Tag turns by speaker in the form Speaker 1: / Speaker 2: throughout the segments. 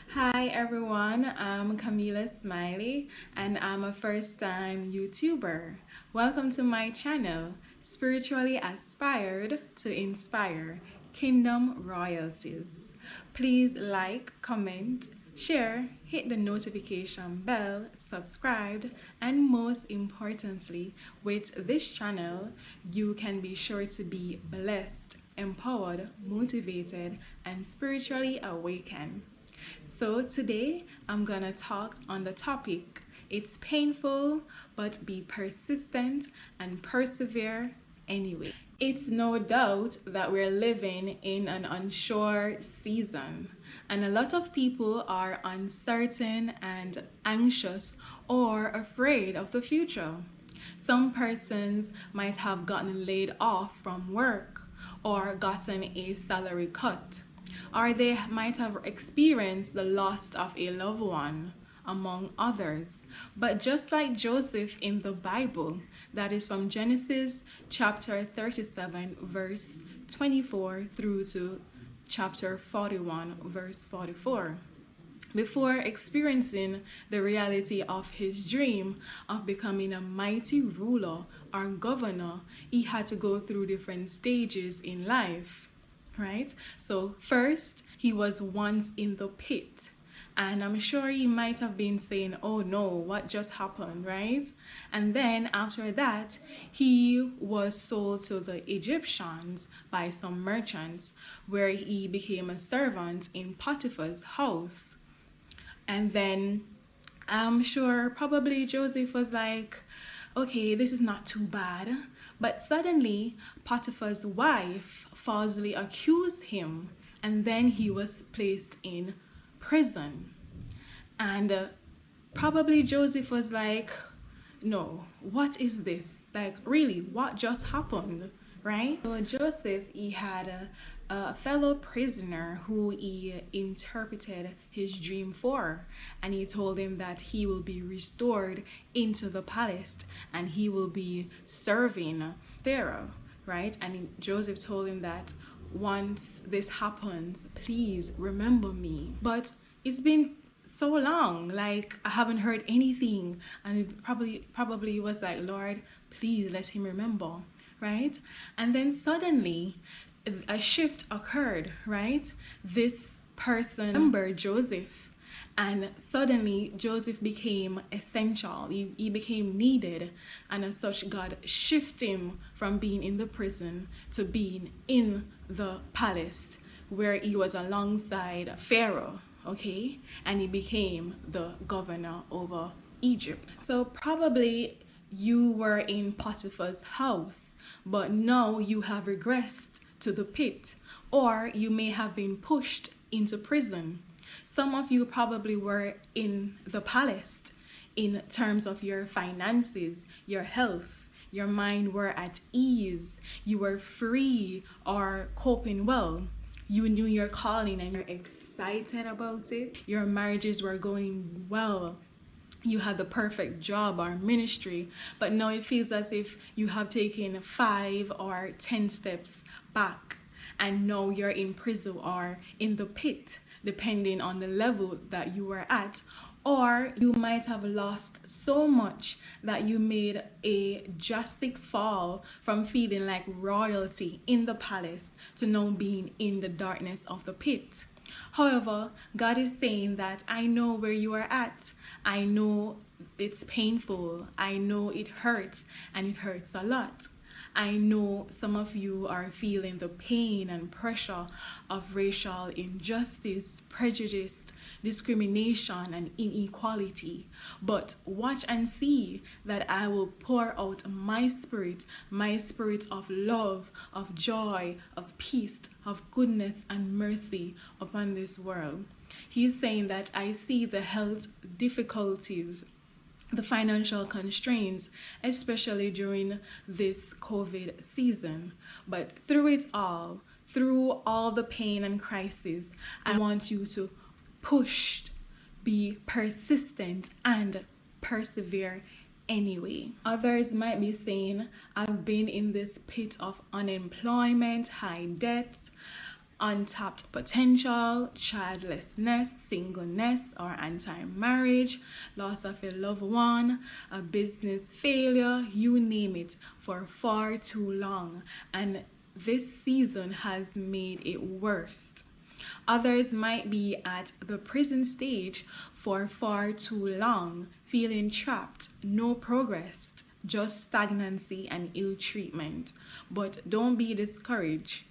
Speaker 1: Hi everyone, I'm Camila Smiley and I'm a first time YouTuber. Welcome to my channel, Spiritually Aspired to Inspire Kingdom Royalties. Please like, comment, share, hit the notification bell, subscribe, and most importantly, with this channel, you can be sure to be blessed, empowered, motivated, and spiritually awakened. So today I'm gonna talk on the topic it's painful, but be persistent and persevere anyway. It's no doubt that we're living in an unsure season, and a lot of people are uncertain and anxious or afraid of the future. Some persons might have gotten laid off from work or gotten a salary cut, or they might have experienced the loss of a loved one, among others. But just like Joseph in the Bible, that is from Genesis chapter 37, verse 24 through to chapter 41, verse 44. Before experiencing the reality of his dream of becoming a mighty ruler or governor, he had to go through different stages in life, right? So, first, he was once in the pit. And I'm sure he might have been saying, oh no, what just happened, right? And then after that, he was sold to the Egyptians by some merchants, where he became a servant in Potiphar's house. And then I'm sure probably Joseph was like, okay, this is not too bad. But suddenly, Potiphar's wife falsely accused him, and then he was placed in prison. And probably Joseph was like, no, what is this? Like, really, what just happened? Right? So Joseph, he had a fellow prisoner who he interpreted his dream for, and he told him that he will be restored into the palace and he will be serving Pharaoh, right? And Joseph told him that once this happens, please remember me. But it's been so long, like I haven't heard anything, and it probably was like, Lord, please let him remember, right? And then suddenly a shift occurred, right? This person remembered Joseph, and suddenly Joseph became essential. He became needed, and as such God shifted him from being in the prison to being in the palace, where he was alongside Pharaoh, okay? And he became the governor over Egypt. So probably you were in Potiphar's house, but now you have regressed to the pit, or you may have been pushed into prison. Some of you probably were in the palace in terms of your finances, your health, your mind were at ease, you were free or coping well. You knew your calling and you're excited about it. Your marriages were going well. You had the perfect job or ministry, but now it feels as if you have taken 5 or 10 steps back, and now you're in prison or in the pit, depending on the level that you were at. Or you might have lost so much that you made a drastic fall from feeling like royalty in the palace to now being in the darkness of the pit. However, God is saying that I know where you are at. I know it's painful. I know it hurts, and it hurts a lot. I know some of you are feeling the pain and pressure of racial injustice, prejudice, discrimination, and inequality. But watch and see that I will pour out my spirit of love, of joy, of peace, of goodness and mercy upon this world. He's saying that I see the health difficulties, the financial constraints, especially during this COVID season. But through it all, through all the pain and crisis, I want you to push, be persistent, and persevere anyway. Others might be saying, I've been in this pit of unemployment, high debt, untapped potential, childlessness, singleness or anti-marriage, loss of a loved one, a business failure, you name it, for far too long. And this season has made it worse. Others might be at the prison stage for far too long, feeling trapped, no progress, just stagnancy and ill treatment. But don't be discouraged.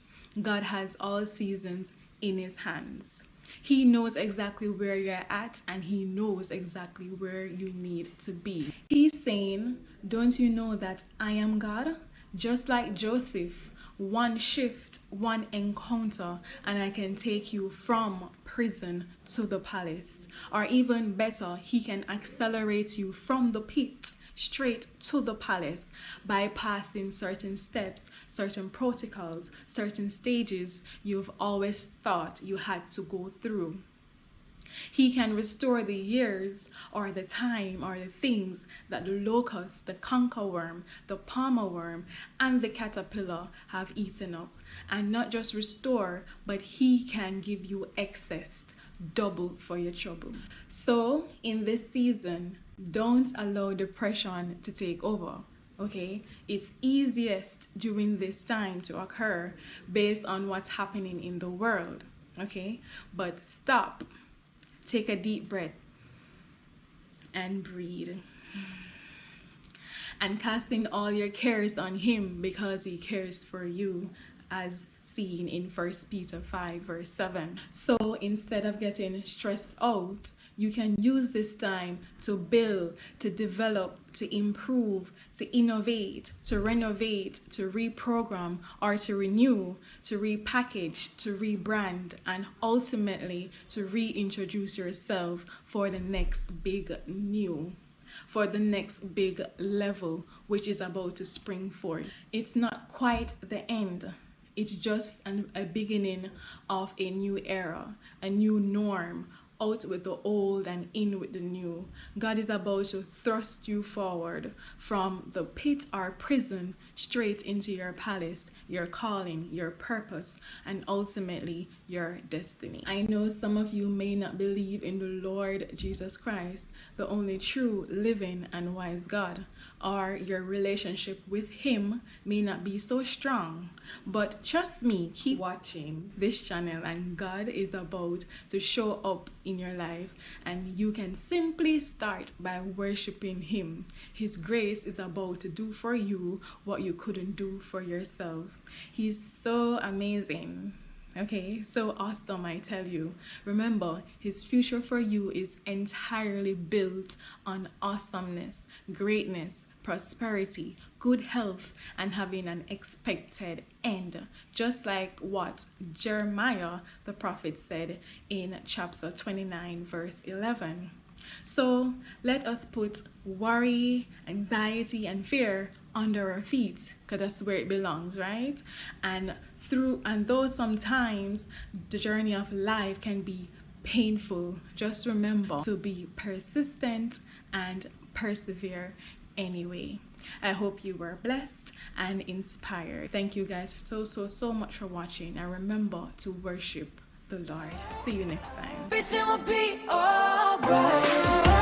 Speaker 1: God has all seasons in his hands. He knows exactly where you're at, and he knows exactly where you need to be. He's saying, don't you know that I am God? Just like Joseph, one shift, one encounter, and I can take you from prison to the palace. Or even better, he can accelerate you from the pit straight to the palace, bypassing certain steps, certain protocols, certain stages you've always thought you had to go through. He can restore the years or the time or the things that the locust, the cankerworm, the palmer worm, and the caterpillar have eaten up. And not just restore, but he can give you excess, double for your trouble. So in this season, don't allow depression to take over. Okay, it's easiest during this time to occur based on what's happening in the world. Okay, but stop, take a deep breath and breathe, and casting all your cares on him because he cares for you, as seen in 1 Peter 5 verse 7. So instead of getting stressed out, you can use this time to build, to develop, to improve, to innovate, to renovate, to reprogram, or to renew, to repackage, to rebrand, and ultimately to reintroduce yourself for the next big new, for the next big level, which is about to spring forth. It's not quite the end. It's just a beginning of a new era, a new norm, out with the old and in with the new. God is about to thrust you forward from the pit or prison straight into your palace, your calling, your purpose, and ultimately your destiny. I know some of you may not believe in the Lord Jesus Christ, the only true, living, and wise God, or your relationship with him may not be so strong. But trust me, keep watching this channel and God is about to show up in your life, and you can simply start by worshiping him. His grace is about to do for you what you couldn't do for yourself. He's so amazing. Okay, so awesome, I tell you. Remember, his future for you is entirely built on awesomeness, greatness, prosperity, good health, and having an expected end. Just like what Jeremiah the prophet said in chapter 29, verse 11. So let us put worry, anxiety, and fear under our feet, because that's where it belongs, right? And though sometimes the journey of life can be painful, just remember to be persistent and persevere anyway. I hope you were blessed and inspired. Thank you guys so much for watching, and remember to worship the Lord. See you next time. Everything will be alright.